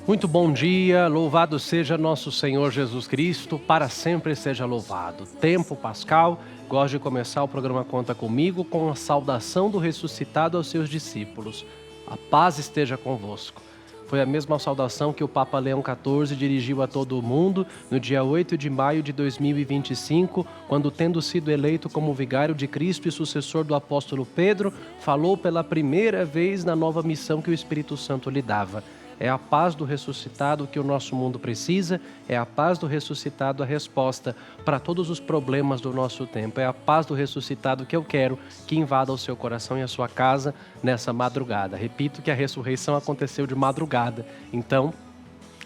Muito bom dia, louvado seja nosso Senhor Jesus Cristo, para sempre seja louvado. Tempo pascal, gosto de começar o programa Conta Comigo com a saudação do ressuscitado aos seus discípulos. A paz esteja convosco. Foi a mesma saudação que o Papa Leão XIV dirigiu a todo o mundo no dia 8 de maio de 2025, quando, tendo sido eleito como vigário de Cristo e sucessor do apóstolo Pedro, falou pela primeira vez na nova missão que o Espírito Santo lhe dava. É a paz do ressuscitado que o nosso mundo precisa, é a paz do ressuscitado a resposta para todos os problemas do nosso tempo. É a paz do ressuscitado que eu quero que invada o seu coração e a sua casa nessa madrugada. Repito que a ressurreição aconteceu de madrugada, então,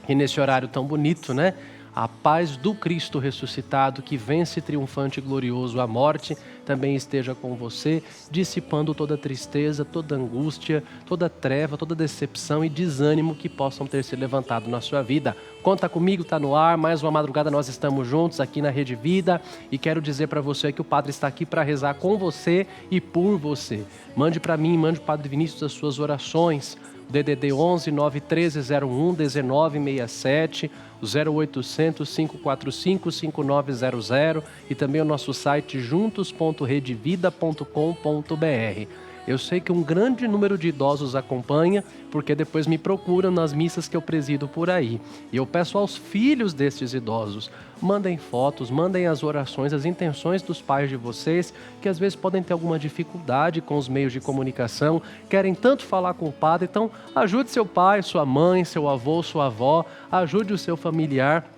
e nesse horário tão bonito, né? A paz do Cristo ressuscitado, que vence triunfante e glorioso a morte, também esteja com você, dissipando toda tristeza, toda angústia, toda treva, toda decepção e desânimo que possam ter se levantado na sua vida. Conta comigo, tá no ar, mais uma madrugada nós estamos juntos aqui na Rede Vida e quero dizer para você que o Padre está aqui para rezar com você e por você. Mande para mim, mande para o Padre Vinícius as suas orações. DDD 11 913 01 1967, o 0800 545 5900 e também o nosso site juntos.redevida.com.br. Eu sei que um grande número de idosos acompanha, porque depois me procuram nas missas que eu presido por aí. E eu peço aos filhos destes idosos, mandem fotos, mandem as orações, as intenções dos pais de vocês, que às vezes podem ter alguma dificuldade com os meios de comunicação, querem tanto falar com o padre, então ajude seu pai, sua mãe, seu avô, sua avó, ajude o seu familiar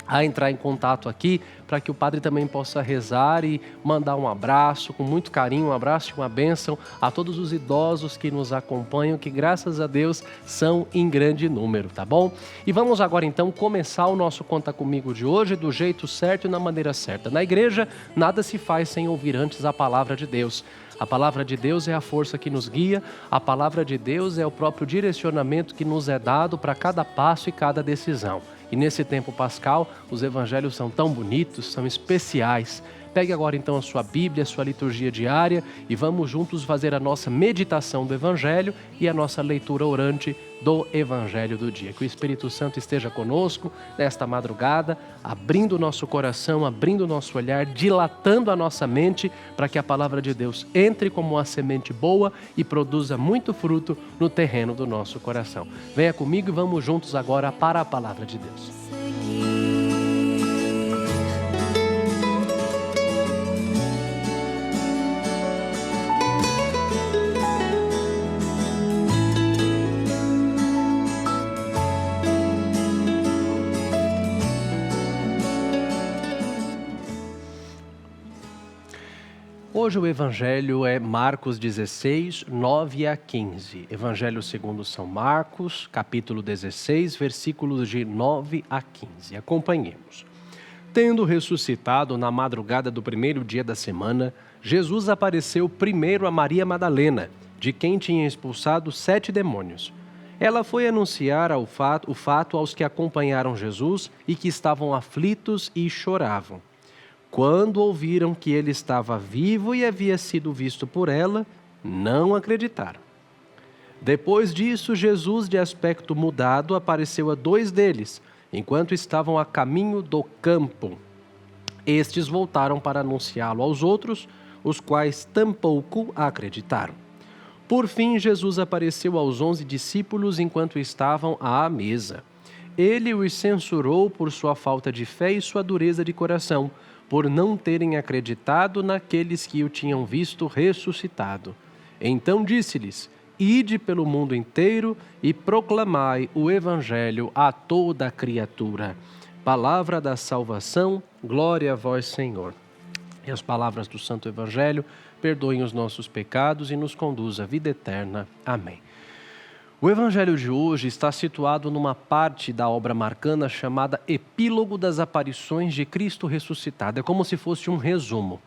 a entrar em contato aqui, para que o padre também possa rezar e mandar um abraço, com muito carinho, um abraço e uma bênção a todos os idosos que nos acompanham, que graças a Deus são em grande número, tá bom? E vamos agora então começar o nosso Conta Comigo de hoje do jeito certo e na maneira certa. Na igreja, nada se faz sem ouvir antes a palavra de Deus. A palavra de Deus é a força que nos guia, a palavra de Deus é o próprio direcionamento que nos é dado para cada passo e cada decisão. E nesse tempo pascal, os evangelhos são tão bonitos, são especiais. Pegue agora então a sua Bíblia, a sua liturgia diária e vamos juntos fazer a nossa meditação do Evangelho e a nossa leitura orante do Evangelho do dia. Que o Espírito Santo esteja conosco nesta madrugada, abrindo o nosso coração, abrindo o nosso olhar, dilatando a nossa mente para que a palavra de Deus entre como uma semente boa e produza muito fruto no terreno do nosso coração. Venha comigo e vamos juntos agora para a palavra de Deus. Hoje o Evangelho é Marcos 16, 9 a 15. Evangelho segundo São Marcos, capítulo 16, versículos de 9 a 15. Acompanhemos. Tendo ressuscitado na madrugada do primeiro dia da semana, Jesus apareceu primeiro a Maria Madalena, de quem tinha expulsado 7 demônios. Ela foi anunciar o fato aos que acompanharam Jesus e que estavam aflitos e choravam. Quando ouviram que ele estava vivo e havia sido visto por ela, não acreditaram. Depois disso, Jesus, de aspecto mudado, apareceu a 2 deles, enquanto estavam a caminho do campo. Estes voltaram para anunciá-lo aos outros, os quais tampouco acreditaram. Por fim, Jesus apareceu aos 11 discípulos enquanto estavam à mesa. Ele os censurou por sua falta de fé e sua dureza de coração, por não terem acreditado naqueles que o tinham visto ressuscitado. Então disse-lhes: Ide pelo mundo inteiro e proclamai o Evangelho a toda a criatura. Palavra da salvação, glória a vós, Senhor. E as palavras do Santo Evangelho perdoem os nossos pecados e nos conduz à vida eterna. Amém. O Evangelho de hoje está situado numa parte da obra marcana chamada Epílogo das Aparições de Cristo Ressuscitado. É como se fosse um resumo.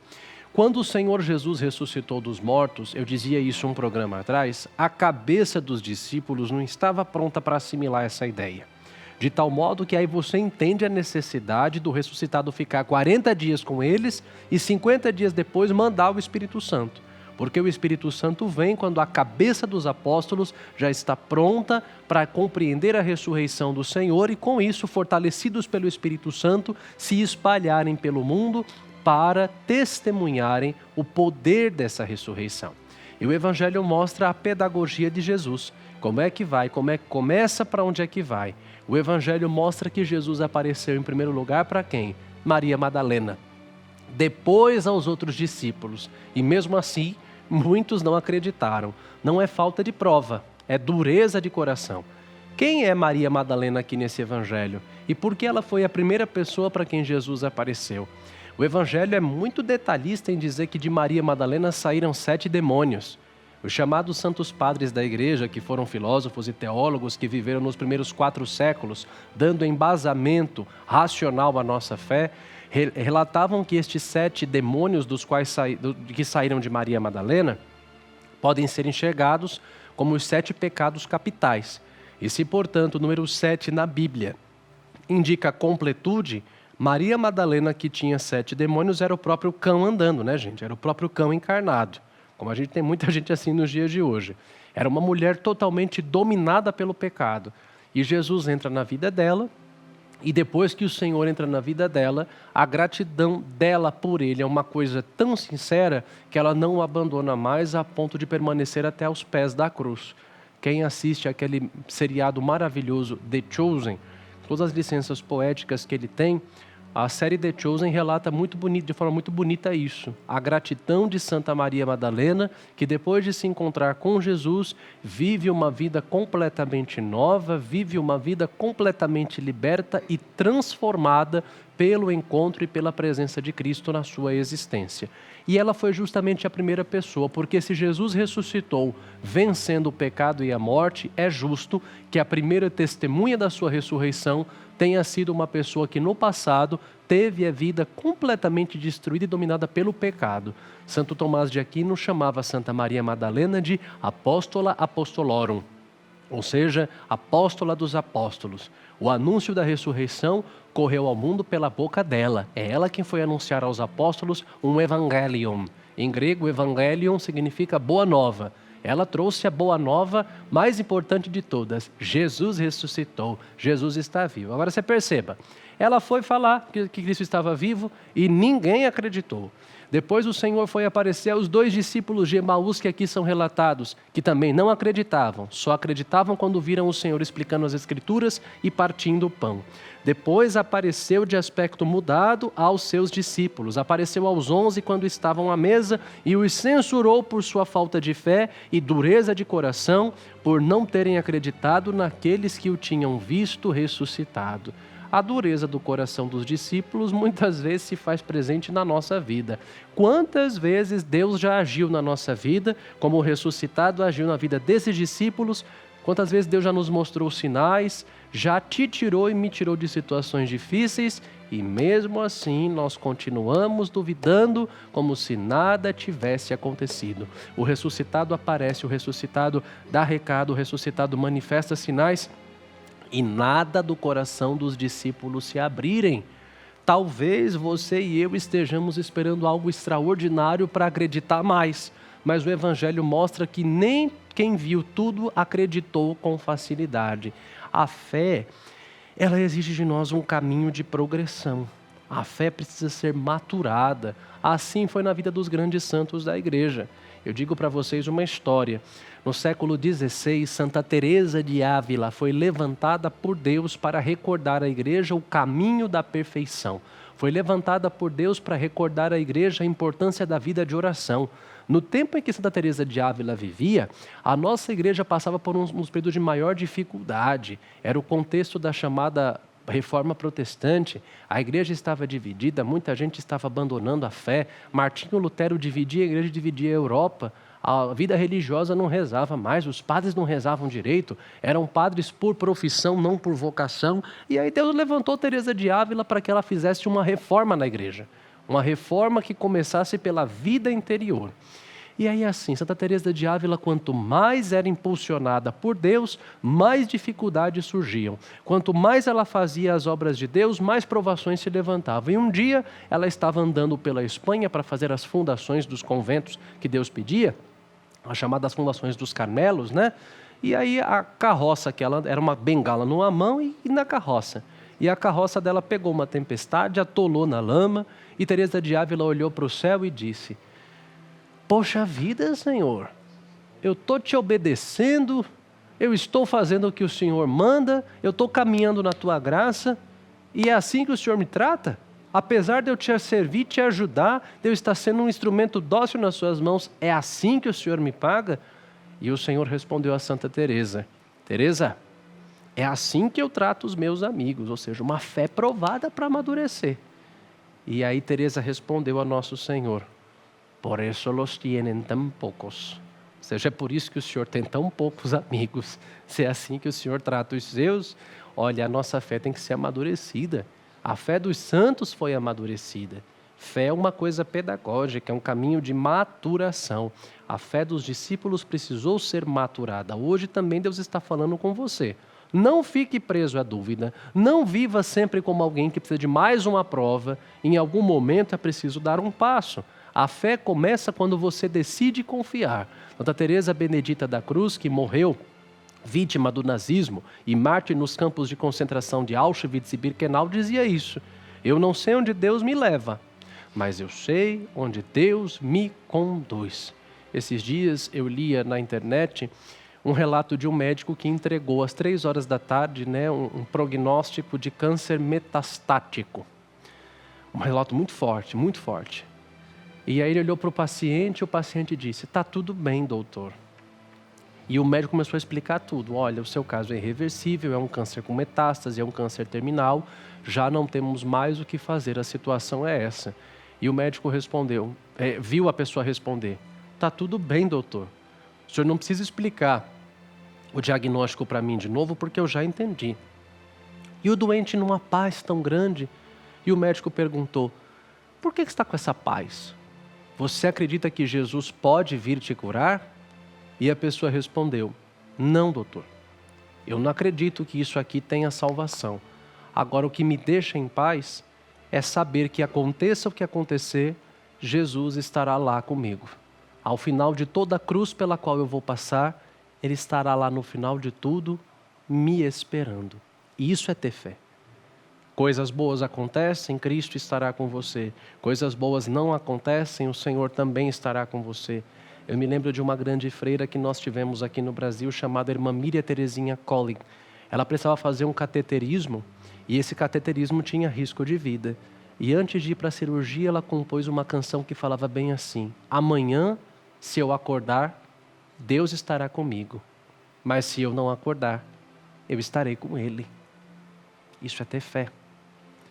Quando o Senhor Jesus ressuscitou dos mortos, eu dizia isso um programa atrás, a cabeça dos discípulos não estava pronta para assimilar essa ideia. De tal modo que aí você entende a necessidade do ressuscitado ficar 40 dias com eles e 50 dias depois mandar o Espírito Santo. Porque o Espírito Santo vem quando a cabeça dos apóstolos já está pronta para compreender a ressurreição do Senhor e, com isso, fortalecidos pelo Espírito Santo, se espalharem pelo mundo para testemunharem o poder dessa ressurreição. E o Evangelho mostra a pedagogia de Jesus. Como é que vai? Como é que começa? Para onde é que vai? O Evangelho mostra que Jesus apareceu em primeiro lugar para quem? Maria Madalena. Depois aos outros discípulos. E mesmo assim, muitos não acreditaram. Não é falta de prova, é dureza de coração. Quem é Maria Madalena aqui nesse Evangelho? E por que ela foi a primeira pessoa para quem Jesus apareceu? O Evangelho é muito detalhista em dizer que de Maria Madalena saíram 7 demônios. Os chamados santos padres da igreja, que foram filósofos e teólogos que viveram nos primeiros 4 séculos, dando embasamento racional à nossa fé, relatavam que estes 7 demônios que saíram de Maria Madalena podem ser enxergados como os 7 pecados capitais. E se, portanto, o número 7 na Bíblia indica completude, Maria Madalena, que tinha 7 demônios, era o próprio cão andando, né, gente? Era o próprio cão encarnado. Como a gente tem muita gente assim nos dias de hoje. Era uma mulher totalmente dominada pelo pecado. E Jesus entra na vida dela, e depois que o Senhor entra na vida dela, a gratidão dela por ele é uma coisa tão sincera que ela não o abandona mais a ponto de permanecer até aos pés da cruz. Quem assiste aquele seriado maravilhoso The Chosen, todas as licenças poéticas que ele tem, a série The Chosen relata de forma muito bonita isso. A gratidão de Santa Maria Madalena, que depois de se encontrar com Jesus, vive uma vida completamente nova, vive uma vida completamente liberta e transformada pelo encontro e pela presença de Cristo na sua existência. E ela foi justamente a primeira pessoa, porque se Jesus ressuscitou vencendo o pecado e a morte, é justo que a primeira testemunha da sua ressurreição tenha sido uma pessoa que no passado teve a vida completamente destruída e dominada pelo pecado. Santo Tomás de Aquino chamava Santa Maria Madalena de Apóstola Apostolorum, ou seja, apóstola dos apóstolos. O anúncio da ressurreição correu ao mundo pela boca dela. É ela quem foi anunciar aos apóstolos um evangelion. Em grego, evangelion significa boa nova. Ela trouxe a boa nova mais importante de todas. Jesus ressuscitou, Jesus está vivo. Agora você perceba, ela foi falar que Cristo estava vivo e ninguém acreditou. Depois o Senhor foi aparecer aos 2 discípulos de Emaús que aqui são relatados, que também não acreditavam, só acreditavam quando viram o Senhor explicando as Escrituras e partindo o pão. Depois apareceu de aspecto mudado aos seus discípulos, apareceu aos 11 quando estavam à mesa e os censurou por sua falta de fé e dureza de coração, por não terem acreditado naqueles que o tinham visto ressuscitado. A dureza do coração dos discípulos muitas vezes se faz presente na nossa vida. Quantas vezes Deus já agiu na nossa vida, como o ressuscitado agiu na vida desses discípulos? Quantas vezes Deus já nos mostrou sinais, já te tirou e me tirou de situações difíceis e mesmo assim nós continuamos duvidando como se nada tivesse acontecido. O ressuscitado aparece, o ressuscitado dá recado, o ressuscitado manifesta sinais e nada do coração dos discípulos se abrirem. Talvez você e eu estejamos esperando algo extraordinário para acreditar mais, mas o Evangelho mostra que nem quem viu tudo acreditou com facilidade. A fé, ela exige de nós um caminho de progressão. A fé precisa ser maturada. Assim foi na vida dos grandes santos da igreja. Eu digo para vocês uma história. No século XVI, Santa Teresa de Ávila foi levantada por Deus para recordar à igreja o caminho da perfeição. Foi levantada por Deus para recordar à igreja a importância da vida de oração. No tempo em que Santa Teresa de Ávila vivia, a nossa igreja passava por uns períodos de maior dificuldade. Era o contexto da chamada Reforma Protestante. A igreja estava dividida, muita gente estava abandonando a fé. Martinho Lutero dividia a igreja, dividia a Europa. A vida religiosa não rezava mais, os padres não rezavam direito, eram padres por profissão, não por vocação. E aí Deus levantou Teresa de Ávila para que ela fizesse uma reforma na igreja. Uma reforma que começasse pela vida interior. E aí assim, Santa Teresa de Ávila, quanto mais era impulsionada por Deus, mais dificuldades surgiam. Quanto mais ela fazia as obras de Deus, mais provações se levantavam. E um dia ela estava andando pela Espanha para fazer as fundações dos conventos que Deus pedia, as chamadas fundações dos Carmelos, né? E aí a carroça, que ela era uma bengala numa mão e na carroça. E a carroça dela pegou uma tempestade, atolou na lama, e Teresa de Ávila olhou para o céu e disse: poxa vida, Senhor, eu estou te obedecendo, eu estou fazendo o que o Senhor manda, eu estou caminhando na tua graça, e é assim que o Senhor me trata? Apesar de eu te servir, te ajudar, de eu estar sendo um instrumento dócil nas suas mãos, é assim que o Senhor me paga? E o Senhor respondeu a Santa Teresa: Teresa, é assim que eu trato os meus amigos, ou seja, uma fé provada para amadurecer. E aí Teresa respondeu a nosso Senhor: por isso los tienen tão poucos. Ou seja, é por isso que o Senhor tem tão poucos amigos. Se é assim que o Senhor trata os seus, olha, a nossa fé tem que ser amadurecida. A fé dos santos foi amadurecida. Fé é uma coisa pedagógica, é um caminho de maturação. A fé dos discípulos precisou ser maturada. Hoje também Deus está falando com você. Não fique preso à dúvida. Não viva sempre como alguém que precisa de mais uma prova. Em algum momento é preciso dar um passo. A fé começa quando você decide confiar. Santa Teresa Benedita da Cruz, que morreu vítima do nazismo e mártir nos campos de concentração de Auschwitz e Birkenau, dizia isso: eu não sei onde Deus me leva, mas eu sei onde Deus me conduz. Esses dias eu lia na internet um relato de um médico que entregou às 3 horas da tarde, um prognóstico de câncer metastático. Um relato muito forte, muito forte. E aí ele olhou para o paciente disse: está tudo bem, doutor. E o médico começou a explicar tudo. Olha, o seu caso é irreversível, é um câncer com metástase, é um câncer terminal, já não temos mais o que fazer, a situação é essa. E o médico respondeu, viu a pessoa responder: está tudo bem, doutor. O senhor não precisa explicar o diagnóstico para mim de novo, porque eu já entendi. E o doente numa paz tão grande, e o médico perguntou: por que você está com essa paz? Você acredita que Jesus pode vir te curar? E a pessoa respondeu: não, doutor. Eu não acredito que isso aqui tenha salvação. Agora, o que me deixa em paz é saber que aconteça o que acontecer, Jesus estará lá comigo. Ao final de toda a cruz pela qual eu vou passar, Ele estará lá no final de tudo, me esperando. E isso é ter fé. Coisas boas acontecem, Cristo estará com você. Coisas boas não acontecem, o Senhor também estará com você. Eu me lembro de uma grande freira que nós tivemos aqui no Brasil, chamada Irmã Miriam Terezinha Colling. Ela precisava fazer um cateterismo, e esse cateterismo tinha risco de vida. E antes de ir para a cirurgia, ela compôs uma canção que falava bem assim: amanhã, se eu acordar, Deus estará comigo. Mas se eu não acordar, eu estarei com Ele. Isso é ter fé.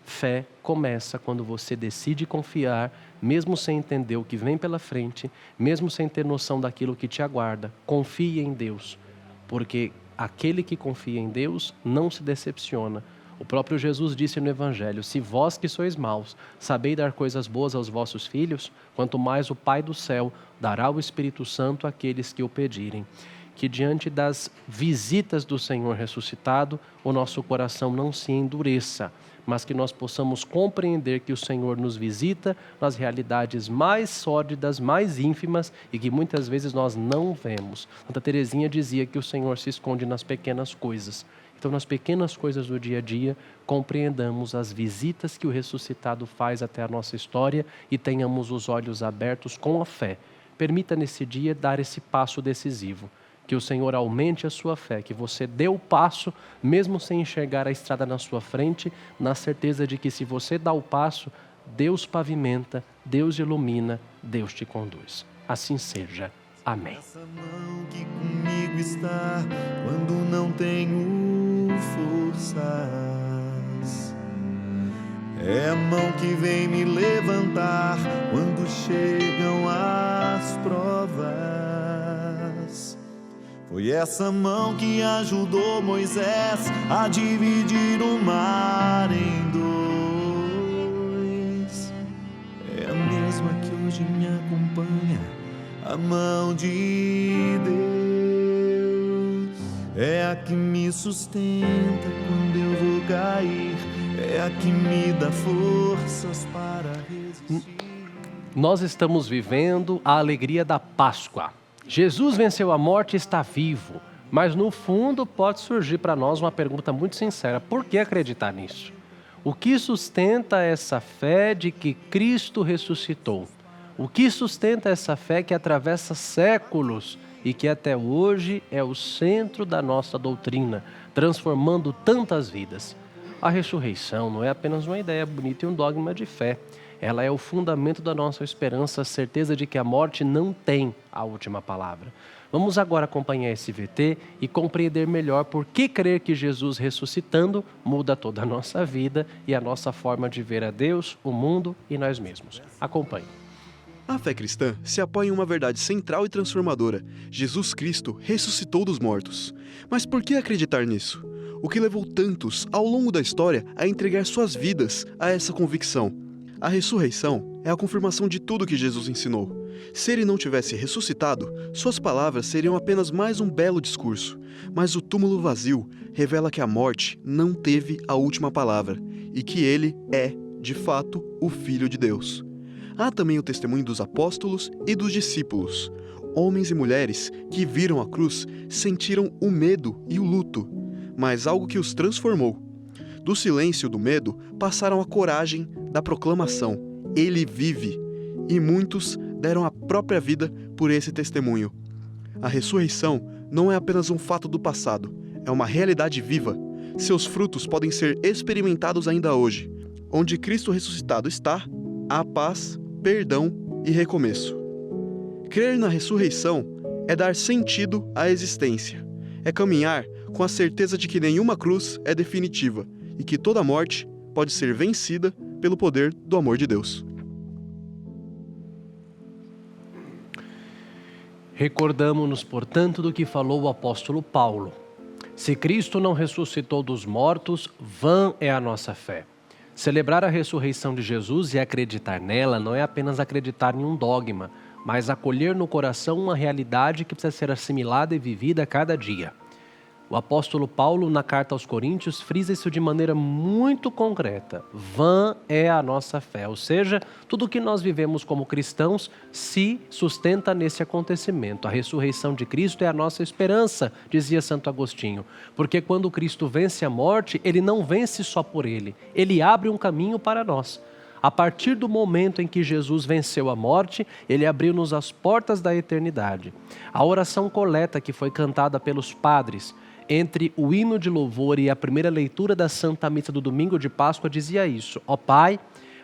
Fé começa quando você decide confiar, mesmo sem entender o que vem pela frente, mesmo sem ter noção daquilo que te aguarda. Confie em Deus, porque aquele que confia em Deus não se decepciona. O próprio Jesus disse no Evangelho: se vós que sois maus, sabeis dar coisas boas aos vossos filhos, quanto mais o Pai do céu dará o Espírito Santo àqueles que o pedirem. Que diante das visitas do Senhor ressuscitado, o nosso coração não se endureça, mas que nós possamos compreender que o Senhor nos visita nas realidades mais sórdidas, mais ínfimas e que muitas vezes nós não vemos. Santa Teresinha dizia que o Senhor se esconde nas pequenas coisas. Então, nas pequenas coisas do dia a dia, compreendamos as visitas que o ressuscitado faz até a nossa história e tenhamos os olhos abertos com a fé. Permita nesse dia dar esse passo decisivo. Que o Senhor aumente a sua fé, que você dê o passo, mesmo sem enxergar a estrada na sua frente, na certeza de que se você dá o passo, Deus pavimenta, Deus ilumina, Deus te conduz. Assim seja. Amém. Essa mão que comigo está quando não tenho forças, é a mão que vem me levantar quando chegam as provas. Foi essa mão que ajudou Moisés a dividir o mar em dois. É a mesma que hoje me acompanha a mão de Deus é a que me sustenta quando eu vou cair, é a que me dá forças para resistir. Nós estamos vivendo a alegria da Páscoa. Jesus venceu a morte e está vivo. Mas no fundo pode surgir para nós uma pergunta muito sincera: por que acreditar nisso? O que sustenta essa fé de que Cristo ressuscitou? O que sustenta essa fé que atravessa séculos e que até hoje é o centro da nossa doutrina, transformando tantas vidas? A ressurreição não é apenas uma ideia bonita e um dogma de fé. Ela é o fundamento da nossa esperança, a certeza de que a morte não tem a última palavra. Vamos agora acompanhar esse VT e compreender melhor por que crer que Jesus ressuscitando muda toda a nossa vida e a nossa forma de ver a Deus, o mundo e nós mesmos. Acompanhe. A fé cristã se apoia em uma verdade central e transformadora. Jesus Cristo ressuscitou dos mortos. Mas por que acreditar nisso? O que levou tantos, ao longo da história, a entregar suas vidas a essa convicção? A ressurreição é a confirmação de tudo que Jesus ensinou. Se ele não tivesse ressuscitado, suas palavras seriam apenas mais um belo discurso. Mas o túmulo vazio revela que a morte não teve a última palavra e que ele é, de fato, o Filho de Deus. Há também o testemunho dos apóstolos e dos discípulos. Homens e mulheres que viram a cruz sentiram o medo e o luto, mas algo que os transformou. Do silêncio do medo passaram à coragem da proclamação: Ele vive! E muitos deram a própria vida por esse testemunho. A ressurreição não é apenas um fato do passado, é uma realidade viva. Seus frutos podem ser experimentados ainda hoje. Onde Cristo ressuscitado está, há paz, perdão e recomeço. Crer na ressurreição é dar sentido à existência. É caminhar com a certeza de que nenhuma cruz é definitiva e que toda morte pode ser vencida pelo poder do amor de Deus. Recordamo-nos, portanto, do que falou o apóstolo Paulo. Se Cristo não ressuscitou dos mortos, vã é a nossa fé. Celebrar a ressurreição de Jesus e acreditar nela não é apenas acreditar em um dogma, mas acolher no coração uma realidade que precisa ser assimilada e vivida a cada dia. O apóstolo Paulo, na carta aos Coríntios, frisa isso de maneira muito concreta. Vã é a nossa fé, ou seja, tudo o que nós vivemos como cristãos se sustenta nesse acontecimento. A ressurreição de Cristo é a nossa esperança, dizia Santo Agostinho, porque quando Cristo vence a morte, ele não vence só por ele abre um caminho para nós. A partir do momento em que Jesus venceu a morte, ele abriu-nos as portas da eternidade. A oração coleta que foi cantada pelos padres entre o hino de louvor e a primeira leitura da Santa Missa do domingo de Páscoa dizia isso: ó Pai,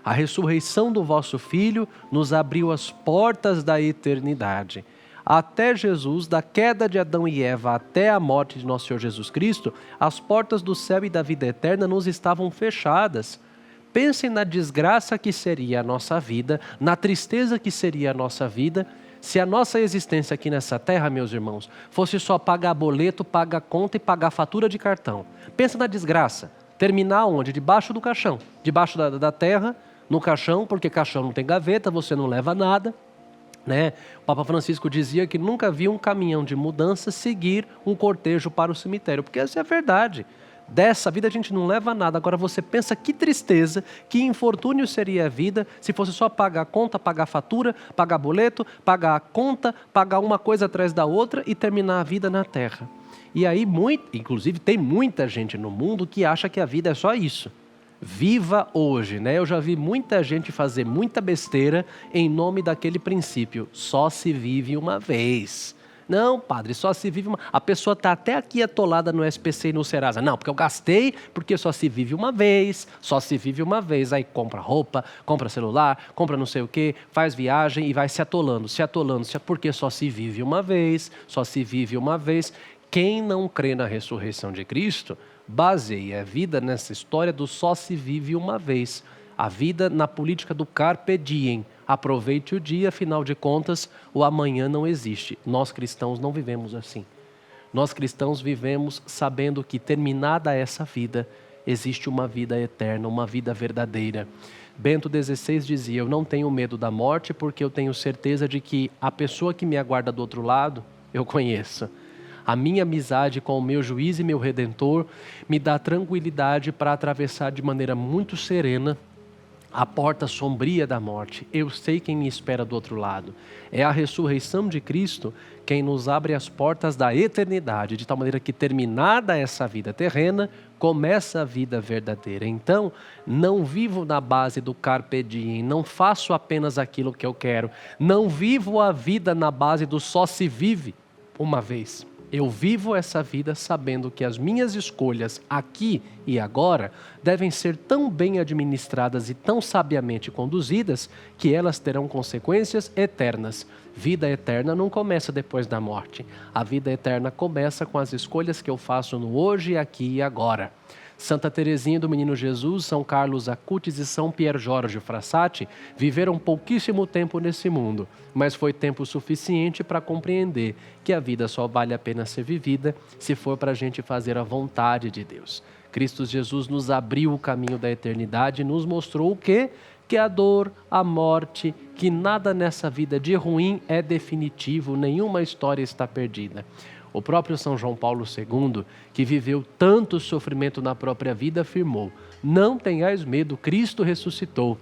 a ressurreição do vosso Filho nos abriu as portas da eternidade. Até Jesus, da queda de Adão e Eva até a morte de nosso Senhor Jesus Cristo, as portas do céu e da vida eterna nos estavam fechadas. Pensem na desgraça que seria a nossa vida, na tristeza que seria a nossa vida, se a nossa existência aqui nessa terra, meus irmãos, fosse só pagar boleto, pagar conta e pagar fatura de cartão. Pensa na desgraça. Terminar onde? Debaixo do caixão. Debaixo da terra, no caixão, porque caixão não tem gaveta, você não leva nada. Né? O Papa Francisco dizia que nunca viu um caminhão de mudança seguir um cortejo para o cemitério, porque essa é a verdade. Dessa vida a gente não leva nada. Agora você pensa que tristeza, que infortúnio seria a vida se fosse só pagar conta, pagar fatura, pagar boleto, pagar a conta, pagar uma coisa atrás da outra e terminar a vida na terra. E aí, inclusive, tem muita gente no mundo que acha que a vida é só isso. Viva hoje, né? Eu já vi muita gente fazer muita besteira em nome daquele princípio. Só se vive uma vez. Não, padre, só se vive uma... A pessoa está até aqui atolada no SPC e no Serasa. Não, porque eu gastei, porque só se vive uma vez, só se vive uma vez. Aí compra roupa, compra celular, compra não sei o quê, faz viagem e vai se atolando, porque só se vive uma vez, só se vive uma vez. Quem não crê na ressurreição de Cristo, baseia a vida nessa história do só se vive uma vez. A vida na política do carpe diem. Aproveite o dia, afinal de contas, o amanhã não existe. Nós cristãos não vivemos assim. Nós cristãos vivemos sabendo que, terminada essa vida, existe uma vida eterna, uma vida verdadeira. Bento XVI dizia: eu não tenho medo da morte porque eu tenho certeza de que a pessoa que me aguarda do outro lado, eu conheço. A minha amizade com o meu juiz e meu redentor me dá tranquilidade para atravessar de maneira muito serena a porta sombria da morte. Eu sei quem me espera do outro lado. É a ressurreição de Cristo quem nos abre as portas da eternidade, de tal maneira que, terminada essa vida terrena, começa a vida verdadeira. Então, não vivo na base do carpe diem, não faço apenas aquilo que eu quero, não vivo a vida na base do só se vive uma vez. Eu vivo essa vida sabendo que as minhas escolhas aqui e agora devem ser tão bem administradas e tão sabiamente conduzidas que elas terão consequências eternas. Vida eterna não começa depois da morte. A vida eterna começa com as escolhas que eu faço no hoje, aqui e agora. Santa Teresinha do Menino Jesus, São Carlos Acutis e São Pier Giorgio Frassati viveram pouquíssimo tempo nesse mundo, mas foi tempo suficiente para compreender que a vida só vale a pena ser vivida se for para a gente fazer a vontade de Deus. Cristo Jesus nos abriu o caminho da eternidade e nos mostrou o quê? Que a dor, a morte, que nada nessa vida de ruim é definitivo, nenhuma história está perdida. O próprio São João Paulo II, que viveu tanto sofrimento na própria vida, afirmou: não tenhais medo, Cristo ressuscitou.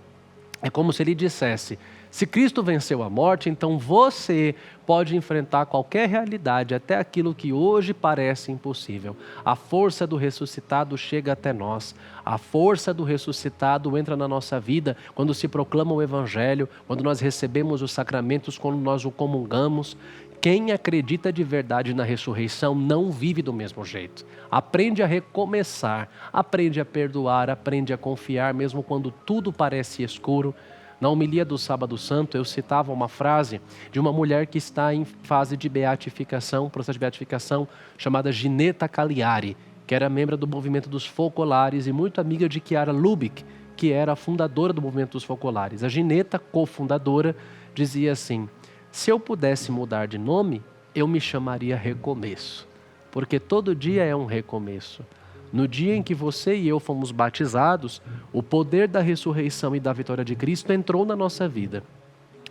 É como se ele dissesse: se Cristo venceu a morte, então você pode enfrentar qualquer realidade, até aquilo que hoje parece impossível. A força do ressuscitado chega até nós. A força do ressuscitado entra na nossa vida quando se proclama o Evangelho, quando nós recebemos os sacramentos, quando nós o comungamos. Quem acredita de verdade na ressurreição não vive do mesmo jeito. Aprende a recomeçar, aprende a perdoar, aprende a confiar, mesmo quando tudo parece escuro. Na homilia do Sábado Santo, eu citava uma frase de uma mulher que está em fase de beatificação, processo de beatificação, chamada Ginetta Cagliari, que era membro do movimento dos Focolares e muito amiga de Chiara Lubich, que era a fundadora do movimento dos Focolares. A Ginetta, cofundadora, dizia assim: se eu pudesse mudar de nome, eu me chamaria Recomeço, porque todo dia é um recomeço. No dia em que você e eu fomos batizados, o poder da ressurreição e da vitória de Cristo entrou na nossa vida.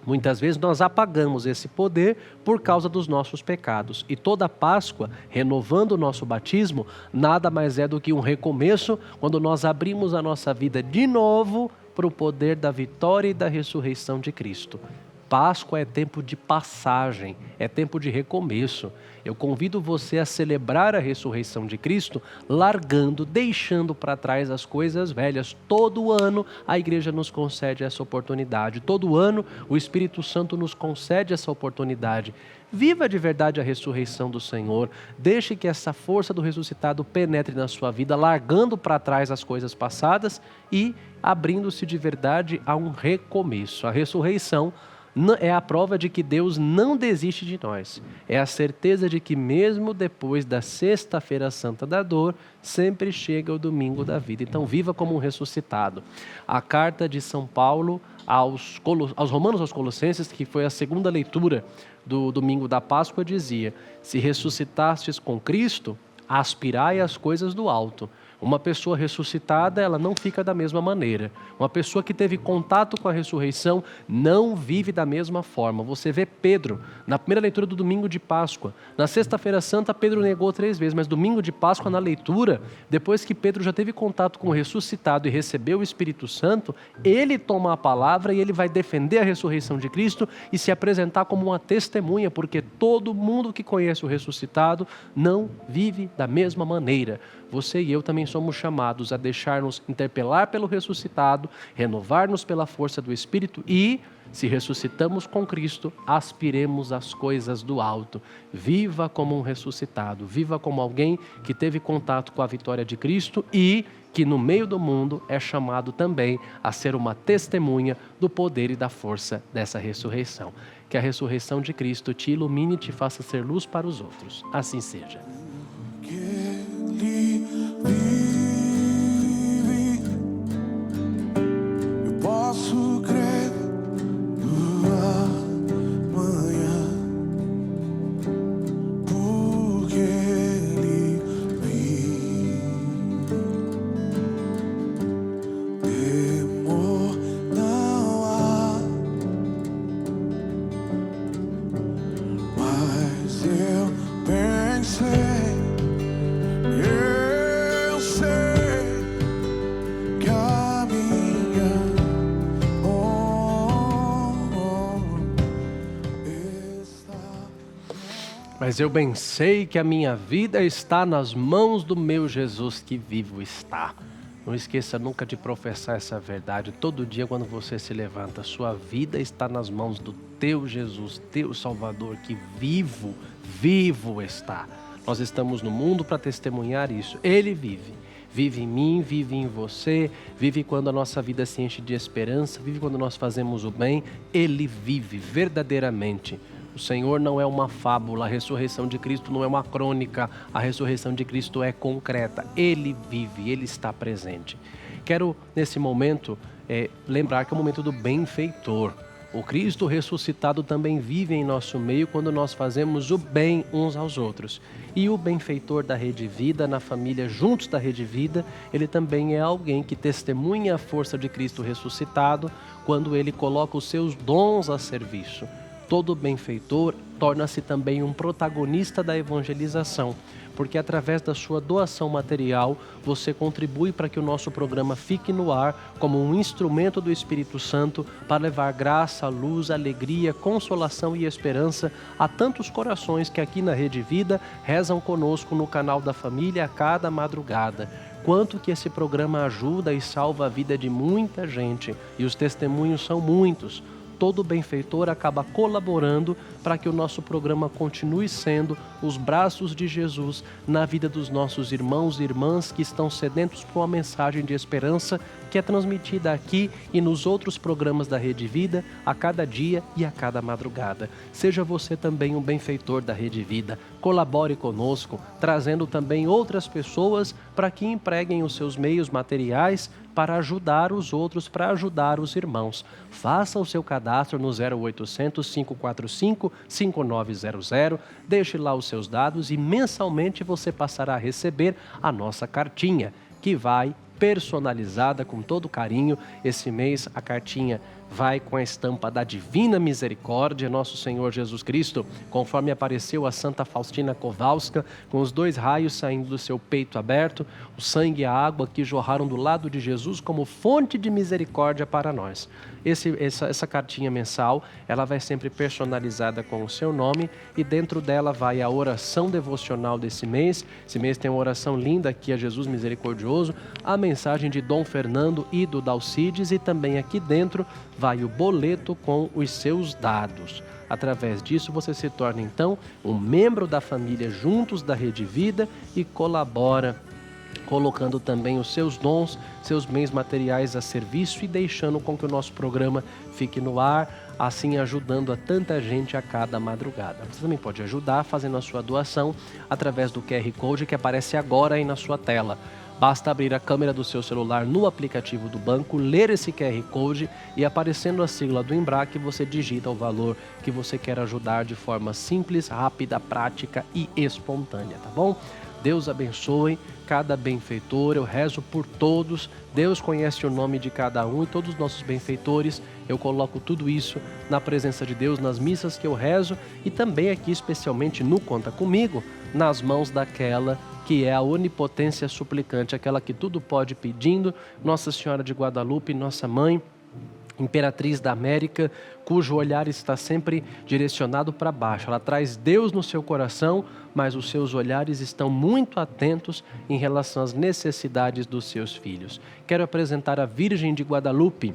Muitas vezes nós apagamos esse poder por causa dos nossos pecados. E toda Páscoa, renovando o nosso batismo, nada mais é do que um recomeço, quando nós abrimos a nossa vida de novo para o poder da vitória e da ressurreição de Cristo. Páscoa é tempo de passagem, é tempo de recomeço. Eu convido você a celebrar a ressurreição de Cristo, largando, deixando para trás as coisas velhas. Todo ano a igreja nos concede essa oportunidade. Todo ano o Espírito Santo nos concede essa oportunidade. Viva de verdade a ressurreição do Senhor. Deixe que essa força do ressuscitado penetre na sua vida, largando para trás as coisas passadas e abrindo-se de verdade a um recomeço. A ressurreição é a prova de que Deus não desiste de nós. É a certeza de que mesmo depois da sexta-feira santa da dor, sempre chega o domingo da vida. Então viva como um ressuscitado. A carta de São Paulo aos Romanos, aos Colossenses, que foi a segunda leitura do domingo da Páscoa, dizia: se ressuscitastes com Cristo, aspirai às coisas do alto. Uma pessoa ressuscitada, ela não fica da mesma maneira. Uma pessoa que teve contato com a ressurreição não vive da mesma forma. Você vê Pedro, na primeira leitura do domingo de Páscoa. Na sexta-feira santa, Pedro negou 3 vezes, mas domingo de Páscoa, na leitura, depois que Pedro já teve contato com o ressuscitado e recebeu o Espírito Santo, ele toma a palavra e ele vai defender a ressurreição de Cristo e se apresentar como uma testemunha, porque todo mundo que conhece o ressuscitado não vive da mesma maneira. Você e eu também somos chamados a deixar-nos interpelar pelo ressuscitado, renovar-nos pela força do Espírito e, se ressuscitamos com Cristo, aspiremos às coisas do alto. Viva como um ressuscitado, viva como alguém que teve contato com a vitória de Cristo e que no meio do mundo é chamado também a ser uma testemunha do poder e da força dessa ressurreição. Que a ressurreição de Cristo te ilumine e te faça ser luz para os outros. Assim seja. Eu posso crer no amanhã, porque Ele vive. eu sei que a minha está. Mas eu bem sei que a minha vida está nas mãos do meu Jesus que vivo está. Não esqueça nunca de professar essa verdade. Todo dia quando você se levanta, sua vida está nas mãos do teu Jesus, teu Salvador, que vivo está. Nós estamos no mundo para testemunhar isso. Ele vive. Vive em mim, vive em você, vive quando a nossa vida se enche de esperança, vive quando nós fazemos o bem. Ele vive verdadeiramente. O Senhor não é uma fábula, a ressurreição de Cristo não é uma crônica, a ressurreição de Cristo é concreta. Ele vive, Ele está presente. Quero, nesse momento, lembrar que é o momento do benfeitor. O Cristo ressuscitado também vive em nosso meio quando nós fazemos o bem uns aos outros. E o benfeitor da Rede Vida, na família Juntos da Rede Vida, ele também é alguém que testemunha a força de Cristo ressuscitado quando ele coloca os seus dons a serviço. Todo benfeitor torna-se também um protagonista da evangelização, porque através da sua doação material, você contribui para que o nosso programa fique no ar como um instrumento do Espírito Santo para levar graça, luz, alegria, consolação e esperança a tantos corações que aqui na Rede Vida rezam conosco no canal da família a cada madrugada. Quanto que esse programa ajuda e salva a vida de muita gente, e os testemunhos são muitos. Todo benfeitor acaba colaborando para que o nosso programa continue sendo os braços de Jesus na vida dos nossos irmãos e irmãs que estão sedentos por uma mensagem de esperança que é transmitida aqui e nos outros programas da Rede Vida a cada dia e a cada madrugada. Seja você também um benfeitor da Rede Vida. Colabore conosco, trazendo também outras pessoas para que empreguem os seus meios materiais para ajudar os outros, para ajudar os irmãos. Faça o seu cadastro no 0800 545 5900, deixe lá os seus dados e mensalmente você passará a receber a nossa cartinha, que vai personalizada com todo carinho. Esse mês a cartinha vai com a estampa da Divina Misericórdia, Nosso Senhor Jesus Cristo, conforme apareceu a Santa Faustina Kowalska, com os 2 raios saindo do seu peito aberto, o sangue e a água que jorraram do lado de Jesus como fonte de misericórdia para nós. Essa cartinha mensal, ela vai sempre personalizada com o seu nome e dentro dela vai a oração devocional desse mês. Esse mês tem uma oração linda aqui a Jesus Misericordioso, a mensagem de Dom Fernando e do Dalcides e também aqui dentro vai o boleto com os seus dados. Através disso você se torna então um membro da família Juntos da Rede Vida e colabora colocando também os seus dons, seus bens materiais a serviço e deixando com que o nosso programa fique no ar, assim ajudando a tanta gente a cada madrugada. Você também pode ajudar fazendo a sua doação através do QR Code que aparece agora aí na sua tela. Basta abrir a câmera do seu celular no aplicativo do banco, ler esse QR Code e aparecendo a sigla do Embrac, você digita o valor que você quer ajudar de forma simples, rápida, prática e espontânea, tá bom? Deus abençoe cada benfeitor, eu rezo por todos, Deus conhece o nome de cada um e todos os nossos benfeitores, eu coloco tudo isso na presença de Deus, nas missas que eu rezo e também aqui especialmente no Conta Comigo, nas mãos daquela que é a onipotência suplicante, aquela que tudo pode pedindo, Nossa Senhora de Guadalupe, nossa mãe, Imperatriz da América, cujo olhar está sempre direcionado para baixo. Ela traz Deus no seu coração, mas os seus olhares estão muito atentos em relação às necessidades dos seus filhos. Quero apresentar a Virgem de Guadalupe,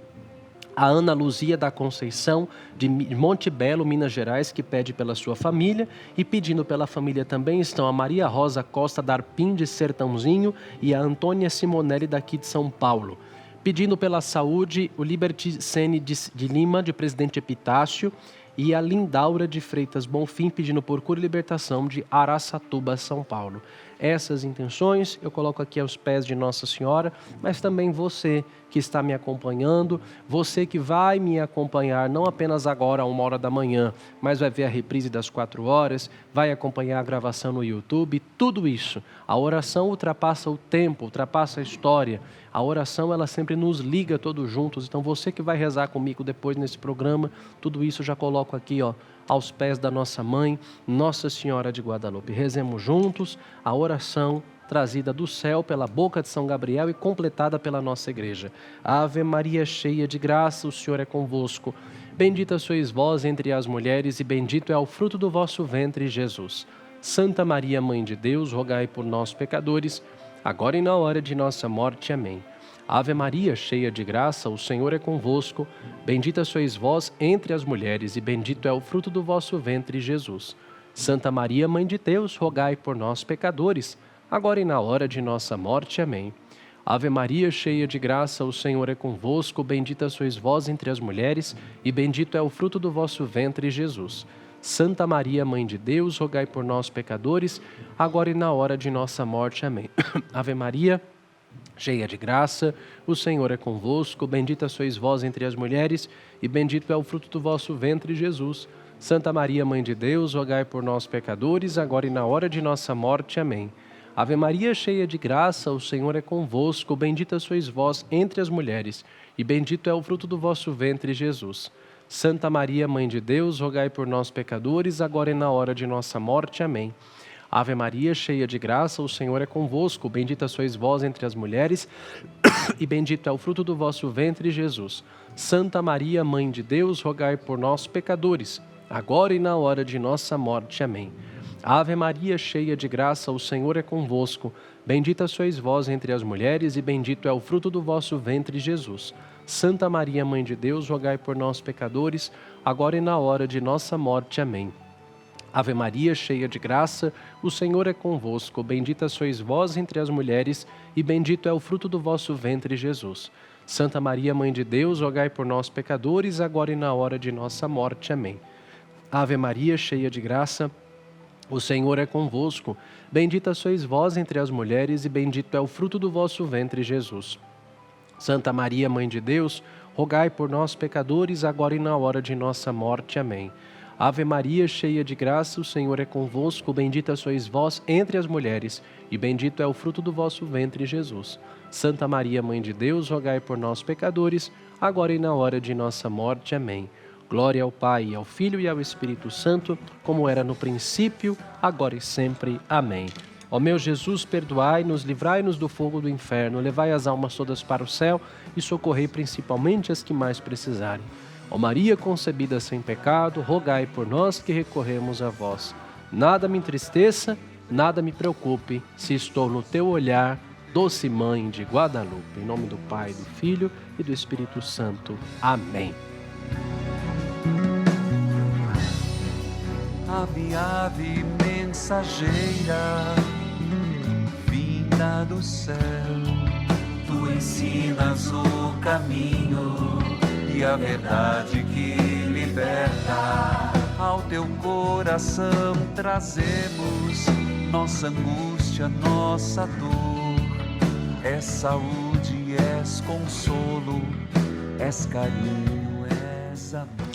a Ana Luzia da Conceição, de Monte Belo, Minas Gerais, que pede pela sua família, e pedindo pela família também estão a Maria Rosa Costa da Arpim, de Sertãozinho, e a Antônia Simonelli, daqui de São Paulo. Pedindo pela saúde, o Liberty Sene de Lima, de Presidente Epitácio, e a Lindaura de Freitas Bonfim, pedindo por cura e libertação de Araçatuba, São Paulo. essas intenções eu coloco aqui aos pés de Nossa Senhora, mas também você que está me acompanhando, você que vai me acompanhar não apenas agora, 1h da manhã, mas vai ver a reprise das 4h, vai acompanhar a gravação no YouTube, tudo isso. A oração ultrapassa o tempo, ultrapassa a história. A oração, ela sempre nos liga todos juntos. Então, você que vai rezar comigo depois nesse programa, tudo isso eu já coloco aqui, aos pés da nossa mãe, Nossa Senhora de Guadalupe. Rezemos juntos a oração trazida do céu pela boca de São Gabriel e completada pela nossa igreja. Ave Maria, cheia de graça, o Senhor é convosco. Bendita sois vós entre as mulheres e bendito é o fruto do vosso ventre, Jesus. Santa Maria, Mãe de Deus, rogai por nós, pecadores, agora e na hora de nossa morte. Amém. Ave Maria, cheia de graça, o Senhor é convosco. Bendita sois vós entre as mulheres e bendito é o fruto do vosso ventre, Jesus. Santa Maria, Mãe de Deus, rogai por nós, pecadores, agora e na hora de nossa morte. Amém. Ave Maria, cheia de graça, o Senhor é convosco, bendita sois vós entre as mulheres, e bendito é o fruto do vosso ventre, Jesus. Santa Maria, Mãe de Deus, rogai por nós, pecadores, agora e na hora de nossa morte. Amém. Ave Maria, cheia de graça, o Senhor é convosco, bendita sois vós entre as mulheres, e bendito é o fruto do vosso ventre, Jesus. Santa Maria, Mãe de Deus, rogai por nós, pecadores, agora e na hora de nossa morte. Amém. Ave Maria, cheia de graça, o Senhor é convosco, bendita sois vós entre as mulheres, e bendito é o fruto do vosso ventre, Jesus. Santa Maria, Mãe de Deus, rogai por nós, pecadores, agora e na hora de nossa morte. Amém. Ave Maria, cheia de graça, o Senhor é convosco, bendita sois vós entre as mulheres, e bendito é o fruto do vosso ventre, Jesus. Santa Maria, Mãe de Deus, rogai por nós, pecadores, agora e na hora de nossa morte. Amém. Ave Maria, cheia de graça, o Senhor é convosco. Bendita sois vós entre as mulheres e bendito é o fruto do vosso ventre, Jesus. Santa Maria, Mãe de Deus, rogai por nós, pecadores, agora e na hora de nossa morte. Amém. Ave Maria, cheia de graça, o Senhor é convosco. Bendita sois vós entre as mulheres e bendito é o fruto do vosso ventre, Jesus. Santa Maria, Mãe de Deus, rogai por nós, pecadores, agora e na hora de nossa morte. Amém. Ave Maria, cheia de graça, o Senhor é convosco, bendita sois vós entre as mulheres e bendito é o fruto do vosso ventre, Jesus. Santa Maria, Mãe de Deus, rogai por nós, pecadores, agora e na hora de nossa morte. Amém. Ave Maria, cheia de graça, o Senhor é convosco, bendita sois vós entre as mulheres e bendito é o fruto do vosso ventre, Jesus. Santa Maria, Mãe de Deus, rogai por nós, pecadores, agora e na hora de nossa morte. Amém. Glória ao Pai, ao Filho e ao Espírito Santo, como era no princípio, agora e sempre. Amém. Ó meu Jesus, perdoai-nos, livrai-nos do fogo do inferno, levai as almas todas para o céu e socorrei principalmente as que mais precisarem. Ó Maria concebida sem pecado, rogai por nós que recorremos a vós. Nada me entristeça, nada me preocupe, se estou no teu olhar, doce Mãe de Guadalupe. Em nome do Pai, do Filho e do Espírito Santo. Amém. Ave, ave mensageira, vinda do céu, tu ensinas o caminho e a verdade que liberta. Ao teu coração trazemos nossa angústia, nossa dor. És saúde, és consolo, és carinho, és amor.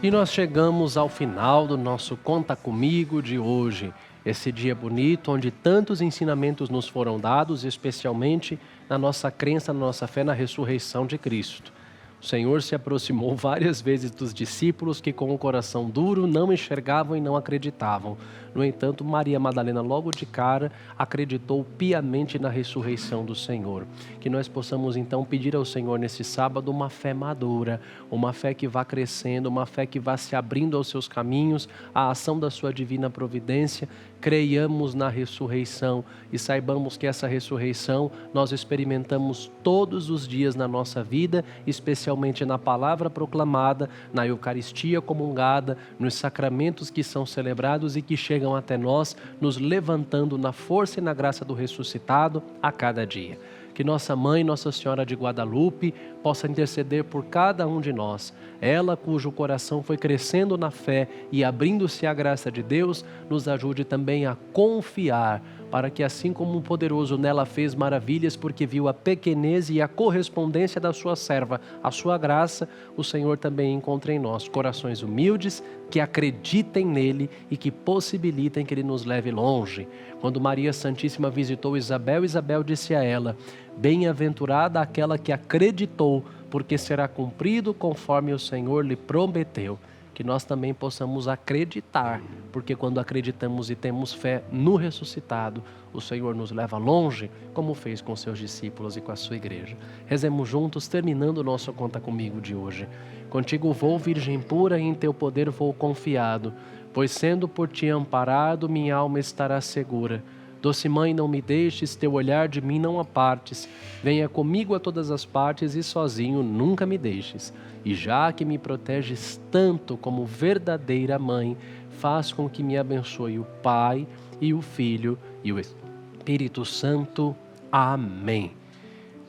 E nós chegamos ao final do nosso Conta Comigo de hoje. Esse dia bonito, onde tantos ensinamentos nos foram dados, especialmente na nossa crença, na nossa fé na ressurreição de Cristo. O Senhor se aproximou várias vezes dos discípulos que com o coração duro não enxergavam e não acreditavam. No entanto, Maria Madalena logo de cara acreditou piamente na ressurreição do Senhor. Que nós possamos então pedir ao Senhor nesse sábado uma fé madura, uma fé que vá crescendo, uma fé que vá se abrindo aos seus caminhos, à ação da sua divina providência. Creiamos na ressurreição e saibamos que essa ressurreição nós experimentamos todos os dias na nossa vida, especialmente na palavra proclamada, na Eucaristia comungada, nos sacramentos que são celebrados e que chegam até nós, nos levantando na força e na graça do ressuscitado a cada dia. Que nossa Mãe, Nossa Senhora de Guadalupe, possa interceder por cada um de nós. Ela, cujo coração foi crescendo na fé e abrindo-se à graça de Deus, nos ajude também a confiar para que assim como o poderoso nela fez maravilhas, porque viu a pequenez e a correspondência da sua serva, a sua graça, o Senhor também encontre em nós corações humildes, que acreditem nele e que possibilitem que ele nos leve longe. Quando Maria Santíssima visitou Isabel, Isabel disse a ela: bem-aventurada aquela que acreditou, porque será cumprido conforme o Senhor lhe prometeu. Que nós também possamos acreditar, porque quando acreditamos e temos fé no ressuscitado, o Senhor nos leva longe, como fez com seus discípulos e com a sua igreja. Rezemos juntos, terminando o nosso Conta Comigo de hoje. Contigo vou, Virgem pura, e em teu poder vou confiado, pois sendo por ti amparado, minha alma estará segura. Doce Mãe, não me deixes, teu olhar de mim não apartes. Venha comigo a todas as partes e sozinho nunca me deixes. E já que me proteges tanto como verdadeira Mãe, faz com que me abençoe o Pai e o Filho e o Espírito Santo. Amém.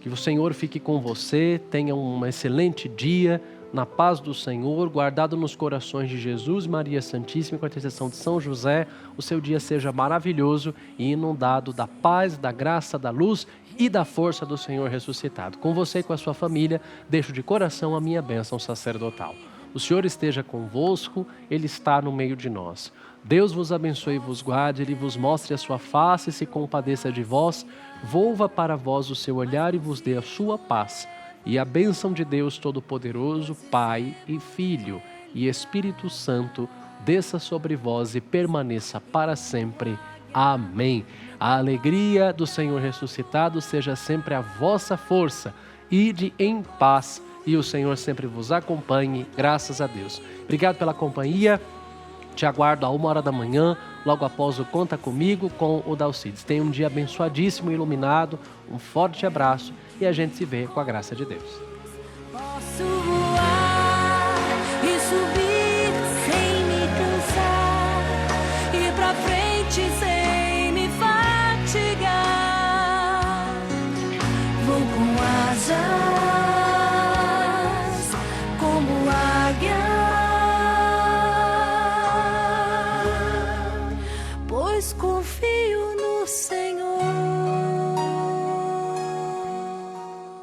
Que o Senhor fique com você, tenha um excelente dia, na paz do Senhor, guardado nos corações de Jesus, Maria Santíssima, com a intercessão de São José, o seu dia seja maravilhoso e inundado da paz, da graça, da luz e da força do Senhor ressuscitado. Com você e com a sua família, deixo de coração a minha bênção sacerdotal. O Senhor esteja convosco, Ele está no meio de nós. Deus vos abençoe e vos guarde, Ele vos mostre a sua face e se compadeça de vós, volva para vós o seu olhar e vos dê a sua paz. E a bênção de Deus Todo-Poderoso, Pai e Filho e Espírito Santo, desça sobre vós e permaneça para sempre. Amém. A alegria do Senhor ressuscitado seja sempre a vossa força. Ide em paz e o Senhor sempre vos acompanhe, graças a Deus. Obrigado pela companhia. Te aguardo a 1h da manhã, logo após o Conta Comigo com o Dalcides. Tenha um dia abençoadíssimo e iluminado. Um forte abraço e a gente se vê com a graça de Deus. Posso